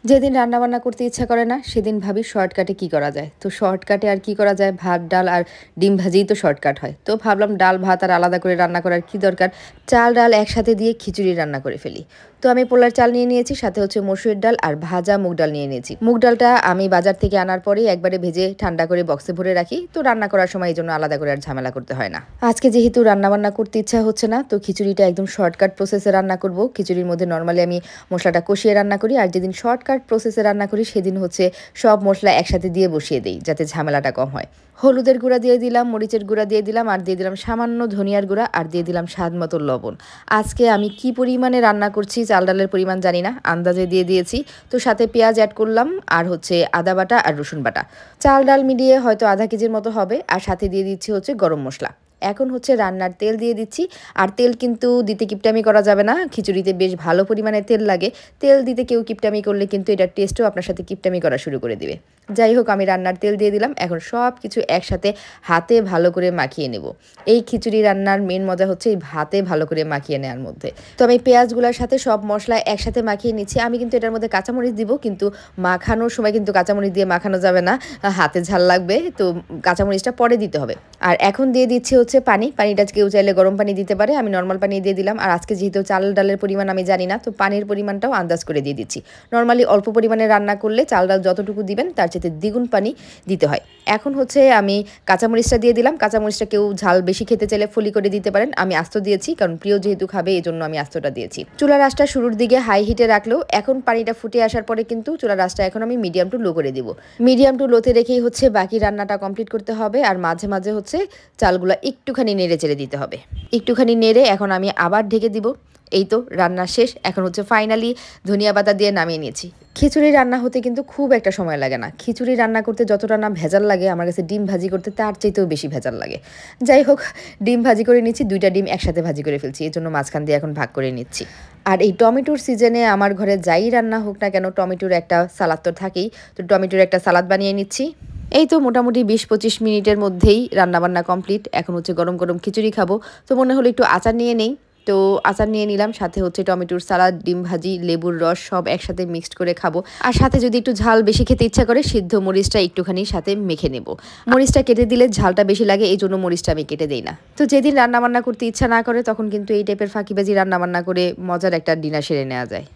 যেদিন রান্নাবান্না করতে ইচ্ছা করে না সেদিন ভাবি শর্টকাটে কি করা যায়। তো শর্টকাটে আর কি করা যায়, ভাত ডাল আর ডিম ভাজিই তো শর্টকাট হয়। তো ভাবলাম ডাল ভাত আর আলাদা করে রান্না করার কি দরকার, চাল ডাল একসাথে দিয়ে খিচুড়ি রান্না করে ফেলি। তো আমি পোলার চাল নিয়ে নিয়েছি, সাথে হচ্ছে মসুরের ডাল আর ভাজা মুগ ডাল নিয়ে নিয়েছি। মুগ ডালটা আমি বাজার থেকে আনার পরেই একবারে ভেজে ঠান্ডা করে বক্সে ভরে রাখি, তো রান্না করার সময় এই জন্য আলাদা করে আর ঝামেলা করতে হয় না। আজকে যেহেতু রান্নাবান্না করতে ইচ্ছা হচ্ছে না, তো খিচুড়িটা একদম শর্টকাট প্রসেসে রান্না করব। খিচুড়ির মধ্যে নর্মালি আমি মশলাটা কষিয়ে রান্না করি, আর যেদিন শর্টকাট প্রসেসে রান্না করি সেদিন হচ্ছে সব মশলা একসাথে দিয়ে বসিয়ে দিই, যাতে ঝামেলাটা কম হয়। হলুদের গুঁড়া দিয়ে দিলাম, মরিচের গুঁড়া দিয়ে দিলাম, আর দিয়ে দিলাম সামান্য ধনিয়ার গুঁড়া, আর দিয়ে দিলাম স্বাদ মতো লবণ। আজকে আমি কি পরিমাণে রান্না করছি চাল ডালের পরিমাণ জানি না, আন্দাজে দিয়ে দিয়েছি। তো সাথে পেঁয়াজ অ্যাড করলাম, আর হচ্ছে আদা বাটা আর রসুন বাটা। চাল ডাল মিলিয়ে হয়তো আধা কেজির মতো হবে, আর সাথে দিয়ে দিচ্ছি হচ্ছে গরম মশলা। এখন হচ্ছে রান্নার তেল দিয়ে দিচ্ছি, আর তেল কিন্তু দিতে কিপটামি করা যাবে না, খিচুড়িতে বেশ ভালো পরিমাণে তেল লাগে। তেল দিতে কেউ কিপটামি করলে কিন্তু এটার টেস্টও আপনার সাথে কিপটামি করা শুরু করে দিবে। যাই হোক, আমি রান্নার তেল দিয়ে দিলাম। এখন সব কিছু একসাথে হাতে ভালো করে মাখিয়ে নেব। এই খিচুড়ি রান্নার মেন মজা হচ্ছে এই হাতে ভালো করে মাখিয়ে নেওয়ার মধ্যে। তো আমি পেঁয়াজগুলোর সাথে সব মশলা একসাথে মাখিয়ে নিচ্ছি। আমি কিন্তু এটার মধ্যে কাঁচামরিচ দিব, কিন্তু মাখানোর সময় কিন্তু কাঁচামরিচ দিয়ে মাখানো যাবে না, হাতে ঝাল লাগবে। তো কাঁচামরিচটা পরে দিতে হবে। আর এখন দিয়ে দিচ্ছি হচ্ছে পানিটা কেউ চাইলে গরম পানি দিতে পারে, আমি নর্মাল পানি দিয়ে দিলাম। আর আজকে যেহেতু চাল ডালের পরিমাণ আমি জানি না, তো পানির পরিমাণটাও আন্দাজ করে দিয়ে দিচ্ছি। নর্মালি অল্প পরিমাণে রান্না করলে চাল ডাল যতটুকু দিবেন তার চেয়ে দ্বিগুণ পানি দিতে হয়। এখন হচ্ছে আমি কাঁচামরিচটা দিয়ে দিলাম। কাঁচামরিচটা কেউ ঝাল বেশি খেতে চাইলে ফলি করে দিতে পারেন, আমি আস্ত দিয়েছি কারণ প্রিয় যেহেতু খাবে এই জন্য আমি আস্তটা দিয়েছি। চুলার আঁচটা শুরুর দিকে হাই হিটে রাখলেও এখন পানিটা ফুটে আসার পরে কিন্তু চুলার আঁচটা এখন আমি মিডিয়াম টু লো করে দিব। মিডিয়াম টু লোতে রেখেই হচ্ছে বাকি রান্নাটা কমপ্লিট করতে হবে, আর মাঝে মাঝে হচ্ছে চালগুলো একটুখানি নেড়ে চেড়ে দিতে হবে। একটুখানি নেড়ে এখন আমি আবার ঢেকে দিব। এই তো রান্না শেষ। এখন হচ্ছে ফাইনালি ধনিয়া পাতা দিয়ে নামিয়ে নিয়েছি। খিচুড়ি রান্না হতে কিন্তু খুব একটা সময় লাগে না। খিচুড়ি রান্না করতে যতটা না ভেজাল লাগে, আমার কাছে ডিম ভাজি করতে তার চাইতেও বেশি ভেজাল লাগে। যাই হোক, ডিম ভাজি করে নিচ্ছি, 2টা ডিম একসাথে ভাজি করে ফেলছি, এই জন্য মাঝখান দিয়ে এখন ভাগ করে নিচ্ছি। আর এই টমেটোর সিজনে আমার ঘরে যাই রান্না হোক না কেন, টমেটোর একটা সালাদ তো থাকেই। তো টমেটোর একটা সালাদ বানিয়ে নিচ্ছি। এই তো মোটামুটি 20-25 মিনিটের মধ্যেই রান্নাবান্না কমপ্লিট। এখন হচ্ছে গরম গরম খিচুড়ি খাবো, তো মনে হলো একটু আচার নিয়ে নেই। তো আচার নিয়ে নিলাম, সাথে হচ্ছে টমেটোর সালাদ, ডিম ভাজি, লেবুর রস সব একসাথে মিক্সড করে খাবো। আর সাথে যদি একটু ঝাল বেশি খেতে ইচ্ছা করে, সিদ্ধ মরিচটা একটুখানি সাথে মেখে নেব। মরিচটা কেটে দিলে ঝালটা বেশি লাগে, এই জন্য মরিচটা আমি কেটে দিই না। তো যেদিন রান্নাবান্না করতে ইচ্ছা না করে তখন কিন্তু এই টাইপের ফাঁকিবাজি রান্নাবান্না করে মজার একটা ডিনার সেরে নেওয়া যায়।